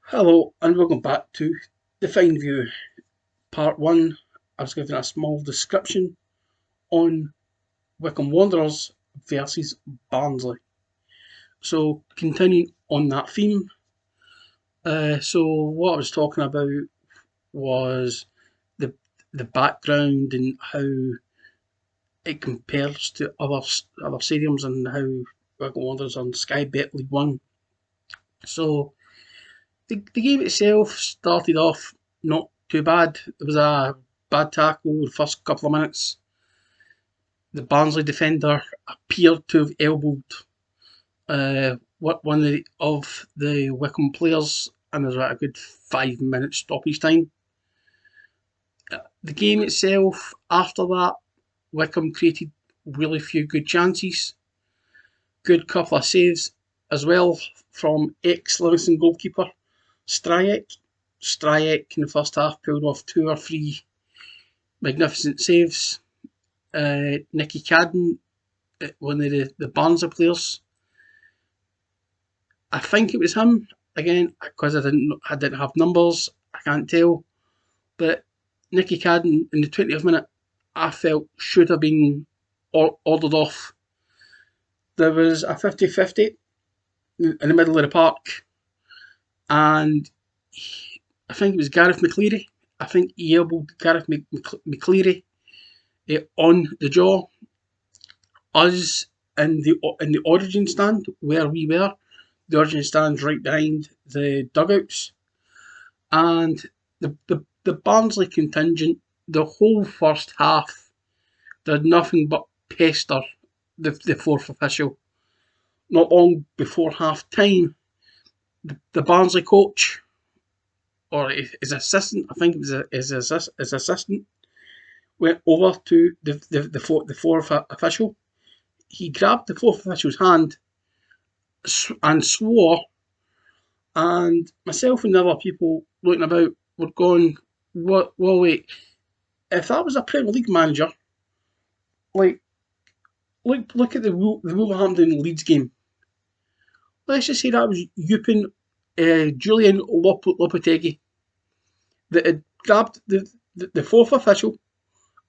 Hello and welcome back to the Fine View. Part 1, I was giving a small description on Wycombe Wanderers versus Barnsley. So continuing on that theme, so what I was talking about was the the background and how it compares to other stadiums and how Wycombe Wanderers on Sky Bet League One. So the game itself started off not too bad. It was a bad tackle the first couple of minutes. The Barnsley defender appeared to have elbowed one of the Wycombe players, and there was about a good 5 minute stoppage time. The game itself, after that, Wycombe created really few good chances. Good couple of saves as well from ex-Livingston goalkeeper Stryek. Stryek in the first half pulled off 2 or 3 magnificent saves. Nicky Cadden, one of the Barnsley players, I think it was him again because I didn't have numbers. I can't tell, but Nicky Cadden in the 20th minute, I felt should have been ordered off. There was a 50-50 in the middle of the park, and I think it was Gareth McCleary. I think he elbowed Gareth McCleary on the jaw. Us in the origin stand where we were, the origin stand's right behind the dugouts, and the Barnsley contingent, the whole first half, did nothing but pester the fourth official. Not long before half time, the Barnsley coach, or his assistant, I think it was his assistant, went over to the fourth official. He grabbed the fourth official's hand and swore, and myself and the other people looking about were going, "What? Well, wait. If that was a Premier League manager, like, look at the Wolverhampton Leeds game. Let's just say that was Yupin Julian Lopetegui that had grabbed the fourth official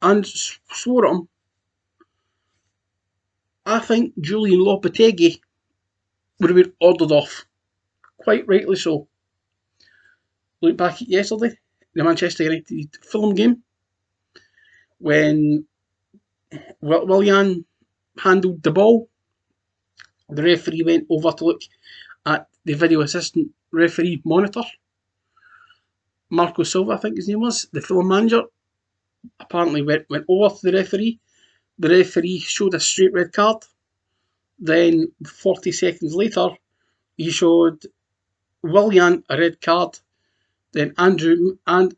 and swore at him. I think Julian Lopetegui would have been ordered off, quite rightly so. Look back at yesterday, the Manchester United Fulham game, when Willian handled the ball, the referee went over to look at the video assistant referee monitor. Marco Silva, I think his name was, the Fulham manager, apparently went over to the referee. The referee showed a straight red card. Then 40 seconds later, he showed Willian a red card. Then Andrew and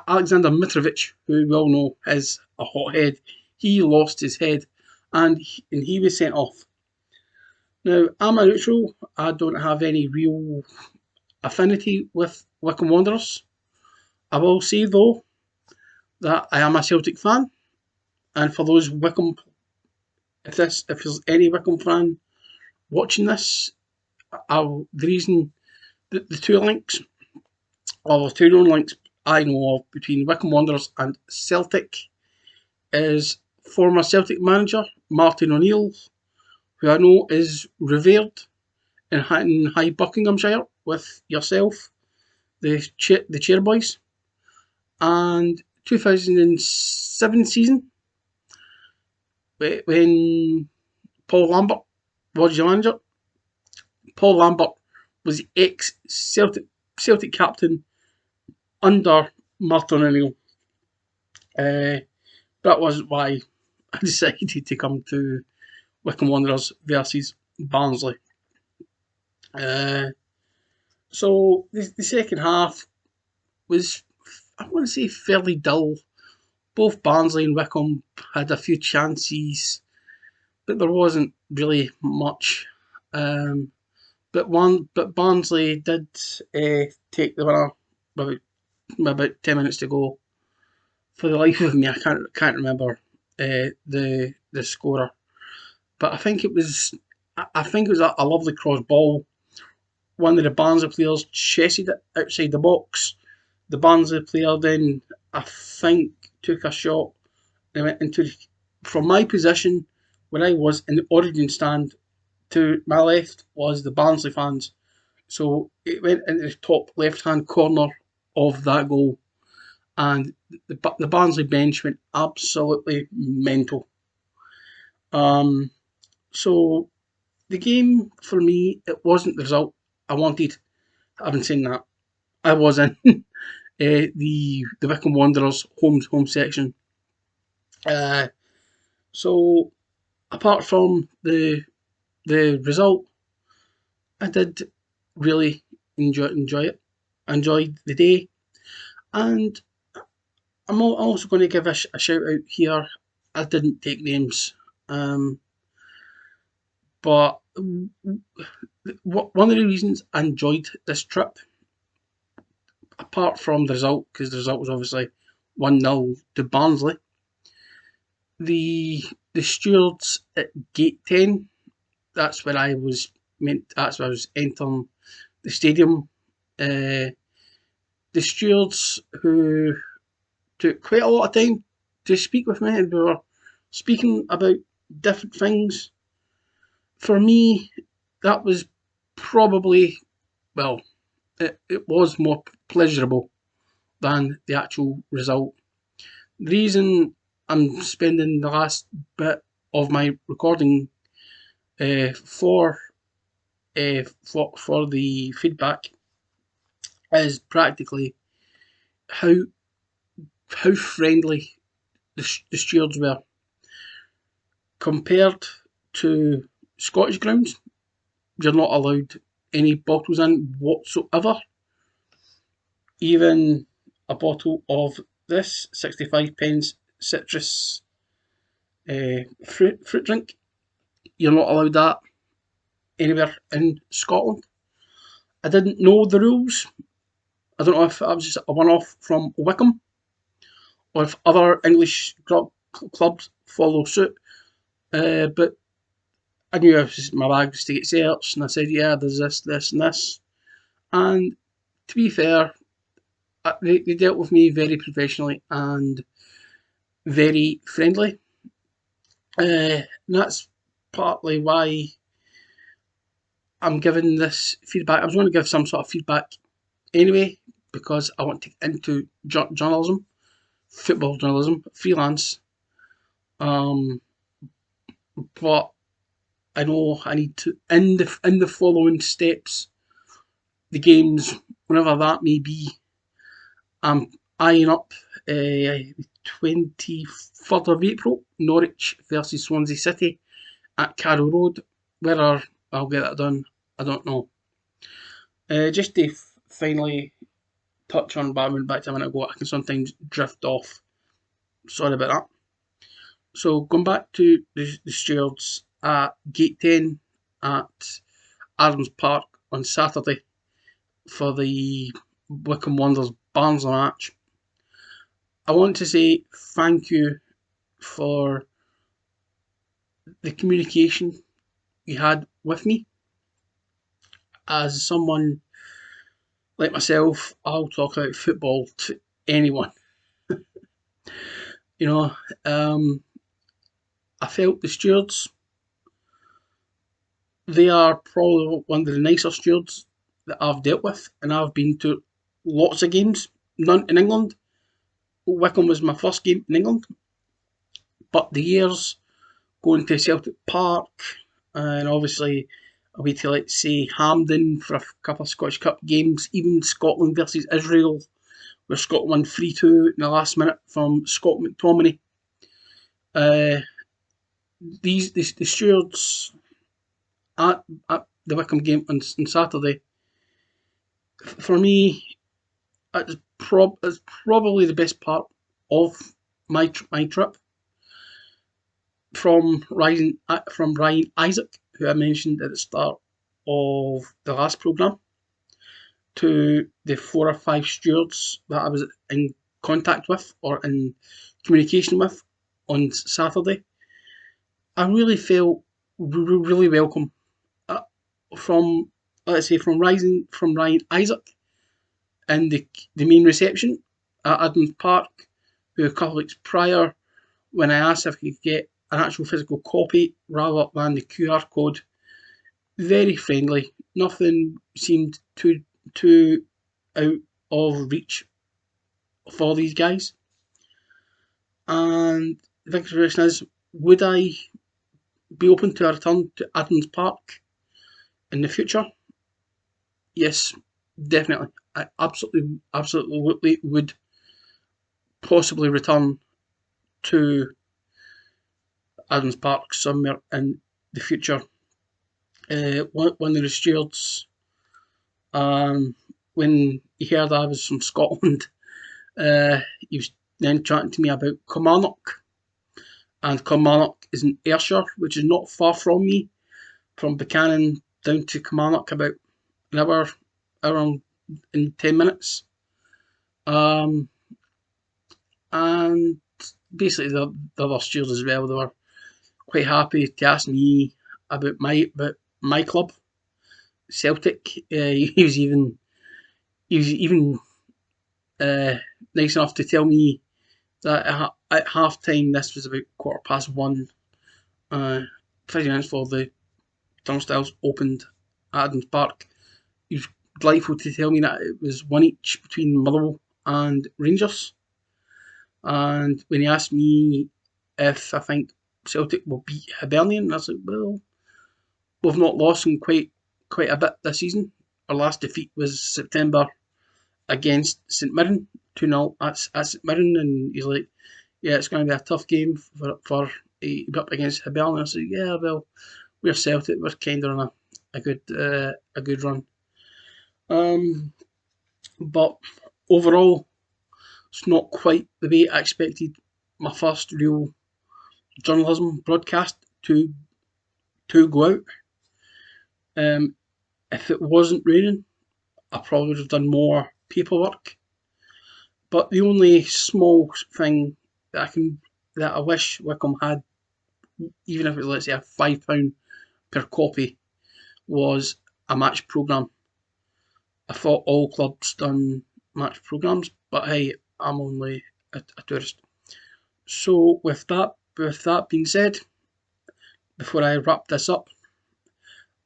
Alexander Mitrovic, who we all know is a hothead, he lost his head and he was sent off. Now, I'm a neutral. I don't have any real affinity with Wycombe Wanderers. I will say though that I am a Celtic fan, and for those Wycombe, if there's any Wycombe fan watching this, the reason the two links, or the two known links I know of between Wycombe Wanderers and Celtic, is former Celtic manager Martin O'Neill, who I know is revered in High Buckinghamshire with yourself, the Chairboys, and 2007 season when Paul Lambert was your manager. Paul Lambert was the ex-Celtic captain under Martin O'Neill. That was why I decided to come to Wycombe Wanderers versus Barnsley. So the second half was, I want to say, fairly dull. Both Barnsley and Wycombe had a few chances, but there wasn't really much. But Barnsley did take the winner with about 10 minutes to go. For the life of me, I can't remember the scorer, but I think it was a lovely cross ball one of the Barnsley players chested it outside the box. The Barnsley player then, I think, took a shot and went into from my position where I was in the Origin stand to my left was the Barnsley fans. So it went into the top left hand corner of that goal, and the Barnsley bench went absolutely mental. So the game for me, it wasn't the result I wanted. Having seen that, I was in the Wycombe Wanderers home section. So apart from the result, I did really enjoy it. I enjoyed the day, and I'm also going to give a shout out here. I didn't take names, but one of the reasons I enjoyed this trip, apart from the result, because the result was obviously 1-0 to Barnsley, the stewards at gate 10. That's where I was That's where I was entering the stadium. The stewards who took quite a lot of time to speak with me, and we were speaking about different things. For me, that was probably, well, it was more pleasurable than the actual result. The reason I'm spending the last bit of my recording for the feedback is practically how friendly the stewards were compared to Scottish grounds. You're not allowed any bottles in whatsoever. Even a bottle of this 65p citrus fruit drink, you're not allowed that anywhere in Scotland. I didn't know the rules. I don't know if that was just a one-off from Wycombe or if other English clubs follow suit. But I knew my bag was to get searched, and I said, yeah, there's this, and this. And to be fair, they dealt with me very professionally and very friendly. And that's partly why I'm giving this feedback. I was going to give some sort of feedback anyway, because I want to get into journalism, football journalism, freelance. But I know I need to, in the following steps, the games, whenever that may be, I'm eyeing up 23rd of April, Norwich versus Swansea City at Carrow Road. Whether I'll get that done, I don't know. Just to finally touch on, but I went back to a minute ago, I can sometimes drift off. Sorry about that. So going back to the stewards at Gate 10 at Adams Park on Saturday for the Wycombe Wanderers Barnsley match, I want to say thank you for the communication you had with me. As someone like myself, I'll talk about football to anyone. You know, I felt the stewards, they are probably one of the nicer stewards that I've dealt with, and I've been to lots of games, none in England. Wycombe was my first game in England, but the years going to Celtic Park, and obviously away to, let's say, Hampden for a couple of Scottish Cup games, even Scotland versus Israel, where Scotland won 3-2 in the last minute from Scott McTominay. The stewards at the Wycombe game on Saturday, for me, it's probably the best part of my trip. From Ryan Isaac, who I mentioned at the start of the last programme, to the 4 or 5 stewards that I was in contact with or in communication with on Saturday, I really felt really welcome. From let's say, from Ryan Isaac in the main reception at Adams Park, who a couple of weeks prior, when I asked if he could get an actual physical copy rather than the QR code, very friendly. Nothing seemed too out of reach for these guys. And the big question is, would I be open to a return to Adams Park in the future? Yes, definitely. I absolutely would possibly return to Adams Park somewhere in the future. One of the stewards, when he heard I was from Scotland, he was then chatting to me about Kilmarnock. And Kilmarnock is in Ayrshire, which is not far from me. From Buchanan down to Kilmarnock, about an hour in 10 minutes. And basically the other stewards as well, they were quite happy to ask me about my club, Celtic. He was even nice enough to tell me that at half time, this was about 1:15, 50 minutes before the turnstiles opened at Adams Park, he was delightful to tell me that it was 1 each between Motherwell and Rangers. And when he asked me if I think Celtic will beat Hibernian, I was like, well, we've not lost in quite a bit this season. Our last defeat was September against St Mirren, 2-0 at St Mirren, and he's like, yeah, it's going to be a tough game for up against Hibernian. I said, yeah, well, we're Celtic, we're kind of on a good run. But overall, it's not quite the way I expected my first real journalism broadcast to go out. If it wasn't raining, I probably would have done more paperwork. But the only small thing that I wish Wycombe had, even if it was, let's say, a £5 per copy, was a match programme. I thought all clubs done match programmes, but hey, I'm only a tourist. So with that being said, before I wrap this up,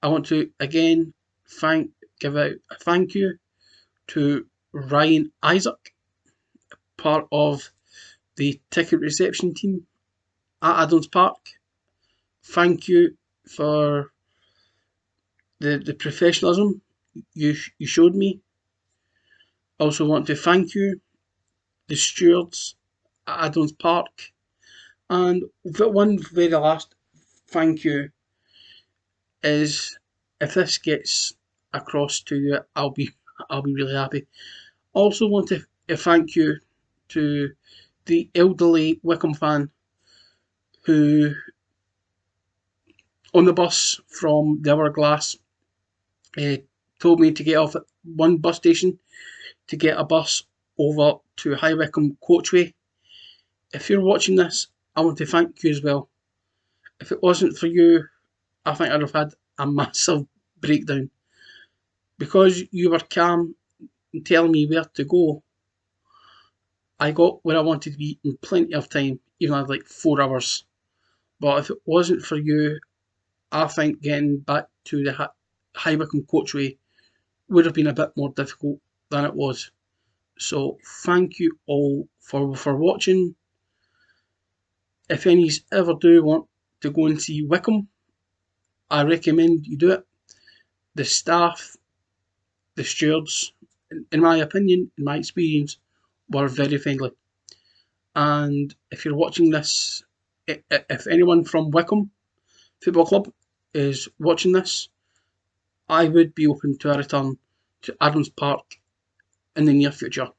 I want to again give out a thank you to Ryan Isaac, part of the ticket reception team at Adams Park. Thank you for the professionalism you showed me. I also want to thank you, the stewards at Adams Park, and one very last thank you is, if this gets across to you, I'll be really happy. I also want to thank you to the elderly Wycombe fan who, on the bus from the Hourglass, told me to get off at one bus station to get a bus over to High Wycombe Coachway. If you're watching this, I want to thank you as well. If it wasn't for you, I think I'd have had a massive breakdown. Because you were calm and telling me where to go, I got where I wanted to be in plenty of time, even though I had like 4 hours. But if it wasn't for you, I think getting back to the High Wycombe Coachway would have been a bit more difficult than it was. So thank you all for watching. If any ever do want to go and see Wycombe, I recommend you do it. The staff, the stewards, in my opinion, in my experience, were very friendly. And if you're watching this, if anyone from Wycombe Football Club is watching this, I would be open to a return to Adams Park in the near future.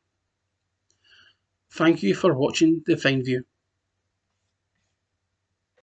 Thank you for watching The Fine View.